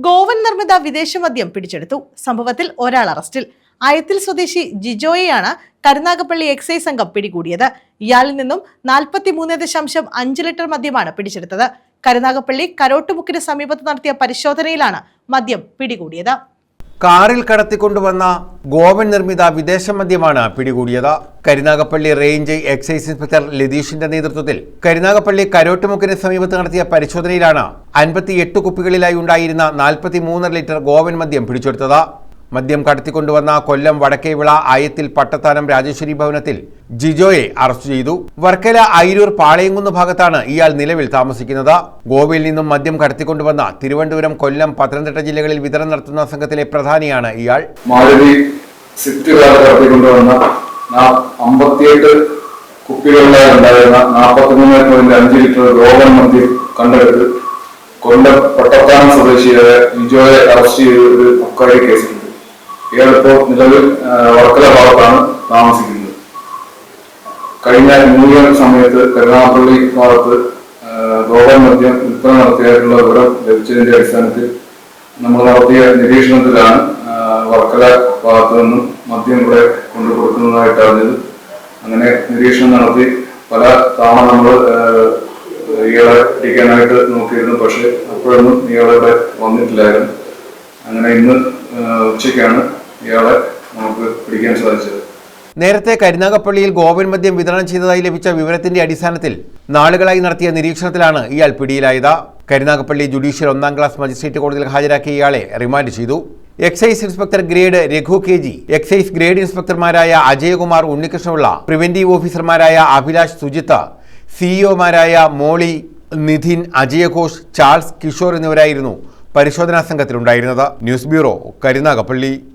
ഗോവൻ നിർമ്മിത വിദേശ മദ്യം പിടിച്ചെടുത്തു. സംഭവത്തിൽ ഒരാൾ അറസ്റ്റിൽ. അയത്തിൽ സ്വദേശി ജിജോയെയാണ് കരുനാഗപ്പള്ളി എക്സൈസ് സംഘം പിടികൂടിയത്. ഇയാളിൽ നിന്നും 43.5 ലിറ്റർ മദ്യമാണ് പിടിച്ചെടുത്തത്. കരുനാഗപ്പള്ളി കരോട്ടുമുക്കിന് സമീപത്ത് നടത്തിയ പരിശോധനയിലാണ് മദ്യം പിടികൂടിയത്. കാറിൽ കടത്തിക്കൊണ്ടുവന്ന ഗോവൻ നിർമ്മിത വിദേശ മദ്യമാണ് പിടികൂടിയത്. കരുനാഗപ്പള്ളി റേഞ്ച് എക്സൈസ് ഇൻസ്പെക്ടർ ലതീഷിന്റെ നേതൃത്വത്തിൽ കരുനാഗപ്പള്ളി കരോട്ടുമുക്കിന് സമീപത്ത് നടത്തിയ പരിശോധനയിലാണ് 58 കുപ്പികളിലായി ഉണ്ടായിരുന്ന 43 ലിറ്റർ ഗോവൻ മദ്യം പിടിച്ചെടുത്തത്. മദ്യം കടത്തിക്കൊണ്ടുവന്ന കൊല്ലം വടക്കേവിള ആയത്തിൽ പട്ടത്താനം രാജേശ്വരി ഭവനത്തിൽ ജിജോയെ അറസ്റ്റ് ചെയ്തു. വർക്കല അയിരൂർ പാളയംകുന്ന് ഭാഗത്താണ് ഇയാൾ നിലവിൽ താമസിക്കുന്നത്. ഗോവയിൽ നിന്നും മദ്യം കടത്തിക്കൊണ്ടുവന്ന തിരുവനന്തപുരം, കൊല്ലം, പത്തനംതിട്ട ജില്ലകളിൽ വിതരണം നടത്തുന്ന സംഘത്തിലെ പ്രധാനിയാണ് ഇയാൾ. മാരുതി സ്വിഫ്റ്റ് കാർ കടത്തിക്കൊണ്ടുവന്ന 58 കുപ്പികളിലായി ഉണ്ടായിരുന്ന 43.5 ലിറ്റർ ഗോവൻ മദ്യം കണ്ടെടുത്ത് കൊല്ലം പട്ടത്താനം സ്വദേശിയായ ജിജോയെ അറസ്റ്റ് ചെയ്ത ഒരു അബ്കാരി കേസുണ്ട്. ഇയാളിപ്പോൾ നിലവിൽ വർക്കല ഭാഗത്താണ് താമസിക്കുന്നത്. കഴിഞ്ഞ ന്യൂ ഇയർ സമയത്ത് കരുനാഗപ്പള്ളി ഭാഗത്ത് ഗോവൻ മദ്യം വിൽപ്പന നടത്തിയായിട്ടുള്ള വിവരം ലഭിച്ചതിന്റെ അടിസ്ഥാനത്തിൽ നമ്മൾ നടത്തിയ നിരീക്ഷണത്തിലാണ് വർക്കല ഭാഗത്തു നിന്നും മദ്യം ഇവിടെ കൊണ്ടു കൊടുക്കുന്നതായിട്ട് അറിഞ്ഞത്. അങ്ങനെ നിരീക്ഷണം നടത്തി പല തവണ നമ്മൾ ഇയാളെ പിടിക്കാനായിട്ട് നോക്കിയിരുന്നു. പക്ഷെ അപ്പോഴൊന്നും ഇയാളെ വന്നിട്ടില്ലായിരുന്നു. അങ്ങനെ ഇന്ന് ഉച്ചയ്ക്കാണ് ഇയാളെ നമുക്ക് പിടിക്കാൻ സാധിച്ചത്. നേരത്തെ കരുനാഗപ്പള്ളിയിൽ ഗോവൻ മദ്യം വിതരണം ചെയ്തതായി ലഭിച്ച വിവരത്തിന്റെ അടിസ്ഥാനത്തിൽ നാളുകളായി നടത്തിയ നിരീക്ഷണത്തിലാണ് ഇയാൾ പിടിയിലായത്. കരുനാഗപ്പള്ളി ജുഡീഷ്യൽ 1ാം ക്ലാസ് മജിസ്ട്രേറ്റ് കോടതിയിൽ ഹാജരാക്കിയ ഇയാളെ റിമാൻഡ് ചെയ്തു. Excise inspector grade Raghu KG, excise grade ഇൻസ്പെക്ടർമാരായ അജയകുമാർ, ഉണ്ണികൃഷ്ണപിള്ള, പ്രിവന്റീവ് ഓഫീസർമാരായ അഭിലാഷ്, സുജിത്ത്, CEO മോളി, നിധിൻ, അജയഘോഷ്, ചാൾസ്, കിഷോർ എന്നിവരായിരുന്നു പരിശോധനാ സംഘത്തിലുണ്ടായിരുന്നത്. News bureau, Karunagappally.